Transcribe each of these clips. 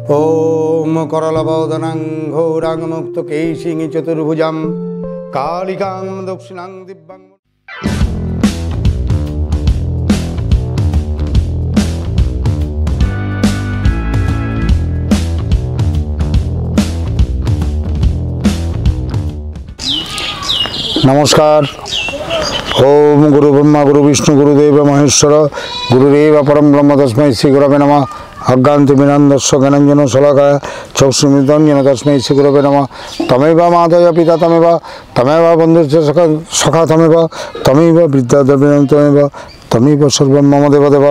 ओम करलबोधनं घोरां मुक्तकेशिं चतुर्भुजं कालिकां दक्षिणां दिव्यां। नमस्कार। ओम गुरु ब्रह्मा गुरु विष्णु गुरुदेव महेश्वर गुरुदेव परम ब्रह्म तस्मै श्री गुरवे नमः। अज्ञानतिमिरान्धस्य ज्ञानाञ्जन शलाकया चक्षुरुन्मिलितं येन तस्मै श्री गुरवे नमः। तमेव मातय पिता तमेव बन्धुश्च सखा तमेव विद्या द्रविणं तमेव सर्वं मम देवदेव।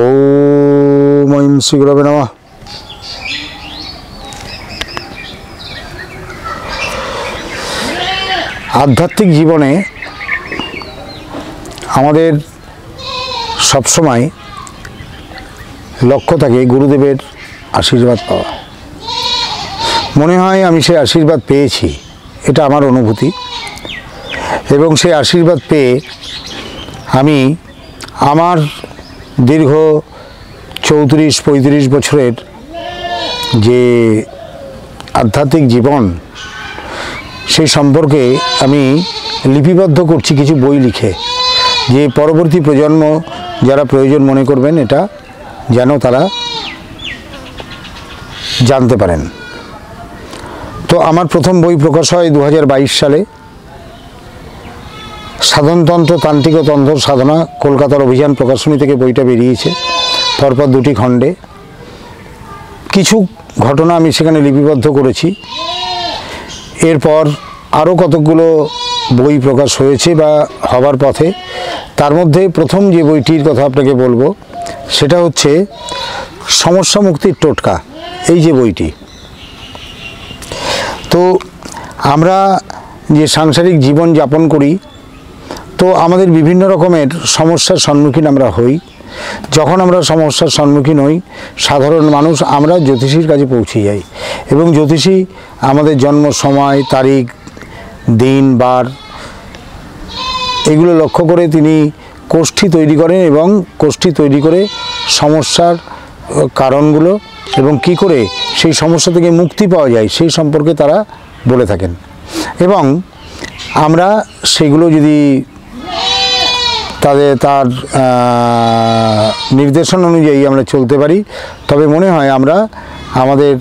ओम ऐं श्री गुरवे नमः। आध्यात्मिक जीवने आमादेर सब समय लक्ष्य थाके गुरुदेवेर आशीर्वाद पाওয়া। मने हय आमि सेई आशीर्वाद पेয়েছি, এটা আমার অনুভূতি। এবং সেই আশীর্বাদ পেয়ে আমি আমার দীর্ঘ 34-35 বছরের যে আধ্যাত্মিক জীবন সেই সম্পর্কে আমি লিপিবদ্ধ করছি কিছু বই লিখে, যে পরবর্তী প্রজন্ম যারা প্রয়োজন মনে করবেন এটা যেন তারা জানতে পারেন। তো আমার প্রথম বই প্রকাশ হয় 2022 সালে। সাধনতন্ত্র তান্ত্রিক ও তন্ত্র সাধনা কলকাতার অভিযান প্রকাশনী থেকে বইটা বেরিয়েছে, পরপর দুটি খণ্ডে। কিছু ঘটনা আমি সেখানে লিপিবদ্ধ করেছি। এরপর আরও কতকগুলো বই প্রকাশ হয়েছে বা হবার পথে। তার মধ্যে প্রথম যে বইটির কথা আপনাকে বলবো সেটা হচ্ছে সমস্যা মুক্তির টোটকা। এই যে বইটি, তো আমরা যে সাংসারিক জীবন যাপন করি, তো আমাদের বিভিন্ন রকমের সমস্যার সম্মুখীন আমরা হই। যখন আমরা সমস্যার সম্মুখীন হই, সাধারণ মানুষ আমরা জ্যোতিষীর কাছে পৌঁছে যাই এবং জ্যোতিষী আমাদের জন্ম সময়, তারিখ, দিন, বার এগুলো লক্ষ্য করে তিনি কোষ্ঠী তৈরি করেন এবং কোষ্ঠী তৈরি করে সমস্যার কারণগুলো এবং কি করে সেই সমস্যা থেকে মুক্তি পাওয়া যায় সেই সম্পর্কে তারা বলে থাকেন। এবং আমরা সেগুলো যদি তার নির্দেশন অনুযায়ী আমরা চলতে পারি, তবে মনে হয় আমরা আমাদের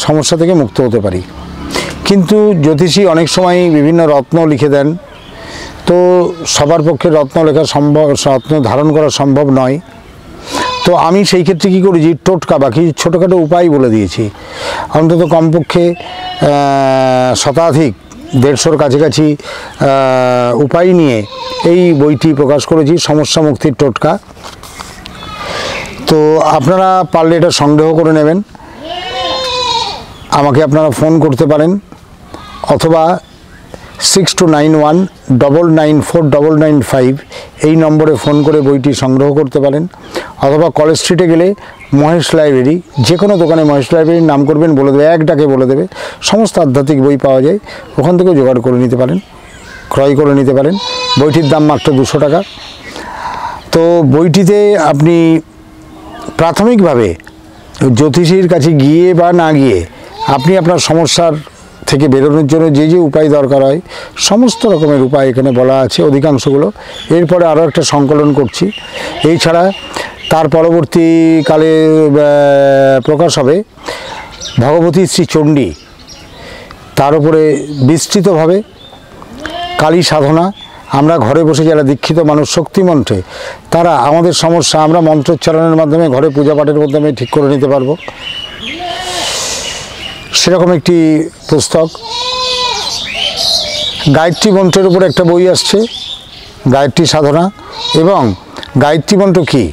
সমস্যা থেকে মুক্ত হতে পারি। কিন্তু জ্যোতিষী অনেক সময় বিভিন্ন রত্ন লিখে দেন, তো সবার পক্ষে রত্ন লেখা সম্ভব, রত্ন ধারণ করা সম্ভব নয়। তো আমি সেই ক্ষেত্রে কী করেছি, টোটকা বা কিছু ছোটোখাটো উপায় বলে দিয়েছি। অন্তত কমপক্ষে শতাধিক 150-র কাছাকাছি উপায় নিয়ে এই বইটি প্রকাশ করেছি, সমস্যা মুক্তির টোটকা। তো আপনারা পারলে এটা সংগ্রহ করে নেবেন। আমাকে আপনারা ফোন করতে পারেন অথবা 6291994995 এই নম্বরে ফোন করে বইটি সংগ্রহ করতে পারেন। অথবা কলেজ স্ট্রিটে গেলে মহেশ লাইব্রেরি, যে কোনো দোকানে মহেশ লাইব্রেরির নাম করবেন, বলে দেবে, এক ডাকে বলে দেবে, সমস্ত আধ্যাত্মিক বই পাওয়া যায়, ওখান থেকেও জোগাড় করে নিতে পারেন, ক্রয় করে নিতে পারেন। বইটির দাম মাত্র 200 টাকা। তো বইটিতে আপনি প্রাথমিকভাবে জ্যোতিষীর কাছে গিয়ে বা না গিয়ে আপনি আপনার সমস্যার থেকে বেরোনোর জন্য যে যে উপায় দরকার হয় সমস্ত রকমের উপায় এখানে বলা আছে, অধিকাংশগুলো। এরপরে আরও একটা সংকলন করছি। এই ছাড়া তার পরবর্তীকালে প্রকাশ হবে ভগবতী শ্রী চণ্ডী, তার উপরে বিস্তৃতভাবে কালী সাধনা। আমরা ঘরে বসে যারা দীক্ষিত মানুষ শক্তিমন্ত্রে, তারা আমাদের সমস্যা আমরা মন্ত্রোচ্চারণের মাধ্যমে ঘরে পূজা পাঠের মাধ্যমে ঠিক করে নিতে পারবো, সেরকম একটি পুস্তক। গায়ত্রী মন্ত্রের উপর একটা বই আসছে, গায়ত্রী সাধনা। এবং গায়ত্রী মন্ত্র কী,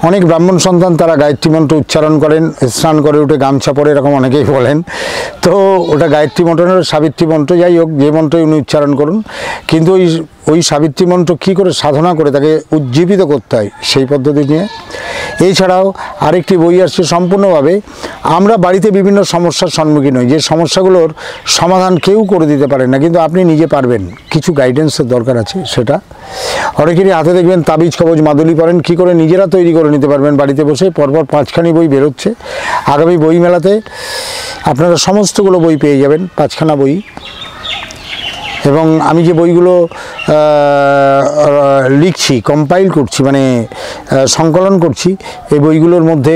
অনেক ব্রাহ্মণ সন্তান তারা গায়ত্রী মন্ত্র উচ্চারণ করেন, স্নান করে উঠে গামছা পরে, এরকম অনেকেই বলেন। তো ওটা গায়ত্রী মন্ত্র নয়, সাবিত্রী মন্ত্র। যাই হোক, যে মন্ত্রই উনি উচ্চারণ করুন, কিন্তু ওই সাবিত্রী মন্ত্র কী করে সাধনা করে তাকে উজ্জীবিত করতে হয় সেই পদ্ধতি নিয়ে। এছাড়াও আরেকটি বই আসছে সম্পূর্ণভাবে আমরা বাড়িতে বিভিন্ন সমস্যার সম্মুখীন হই, যে সমস্যাগুলোর সমাধান কেউ করে দিতে পারেন না, কিন্তু আপনি নিজে পারবেন, কিছু গাইডেন্সের দরকার আছে। সেটা অনেকেরই হাতে দেখবেন তাবিজ কবজ মাদুলি পড়েন, কী করে নিজেরা তৈরি করে নিতে পারবেন বাড়িতে বসে। পরপর 5খানি বই বেরোচ্ছে আগামী বই মেলাতে, আপনারা সমস্তগুলো বই পেয়ে যাবেন, 5খানা বই। এবং আমি যে বইগুলো লিখছি, কম্পাইল করছি, মানে সংকলন করছি, এই বইগুলোর মধ্যে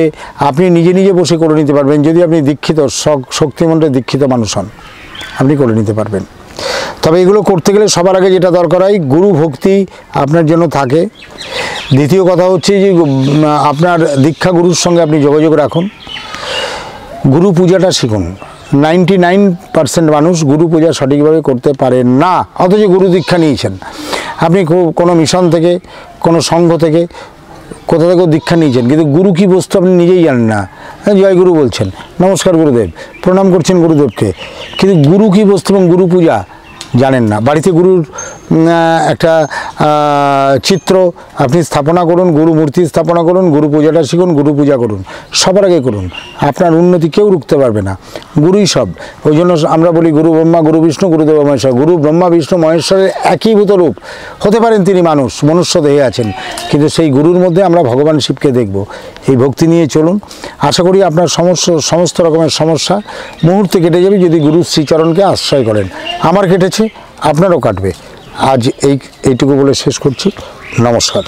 আপনি নিজে নিজে বসে করে নিতে পারবেন। যদি আপনি দীক্ষিত, শক্তিমন্ত্রে দীক্ষিত মানুষ হন, আপনি করে নিতে পারবেন। তবে এগুলো করতে গেলে সবার আগে যেটা দরকার হয়, গুরু ভক্তি আপনার জন্য থাকে। দ্বিতীয় কথা হচ্ছে যে আপনার দীক্ষা গুরুর সঙ্গে আপনি যোগাযোগ রাখুন, গুরু পূজাটা শিখুন। 99% মানুষ গুরু পূজা সঠিকভাবে করতে পারেন না, অথচ গুরু দীক্ষা নিয়েছেন। আপনি কোনো মিশন থেকে, কোনো সংঘ থেকে, কোথা থেকেও দীক্ষা নিয়েছেন, কিন্তু গুরু কী বস্তু আপনি নিজেই জানেন না। জয় গুরু বলছেন, নমস্কার গুরুদেব, প্রণাম করছেন গুরুদেবকে, কিন্তু গুরু কী বস্তু এবং গুরু পূজা জানেন না। বাড়িতে গুরুর একটা চিত্র আপনি স্থাপনা করুন, গুরু মূর্তি স্থাপনা করুন, গুরু পূজাটা শিখুন, গুরু পূজা করুন, সবার আগে করুন। আপনার উন্নতি কেউ রুখতে পারবে না, গুরুই সব। ওই জন্য আমরা বলি গুরু ব্রহ্মা, গুরু বিষ্ণু, গুরুদেব মহেশ্বর। গুরু ব্রহ্মা বিষ্ণু মহেশ্বরের একীভূত রূপ হতে পারেন তিনি, মানুষ মনুষ্য দেহে আছেন, কিন্তু সেই গুরুর মধ্যে আমরা ভগবান শিবকে দেখব। এই ভক্তি নিয়ে চলুন, আশা করি আপনার সমস্ত রকমের সমস্যা মুহূর্তে কেটে যাবে যদি গুরুর শ্রীচরণকে আশ্রয় করেন। আমার কেটেছে, আপনারও কাটবে। আজ এইটুকু বলে শেষ করছি। নমস্কার।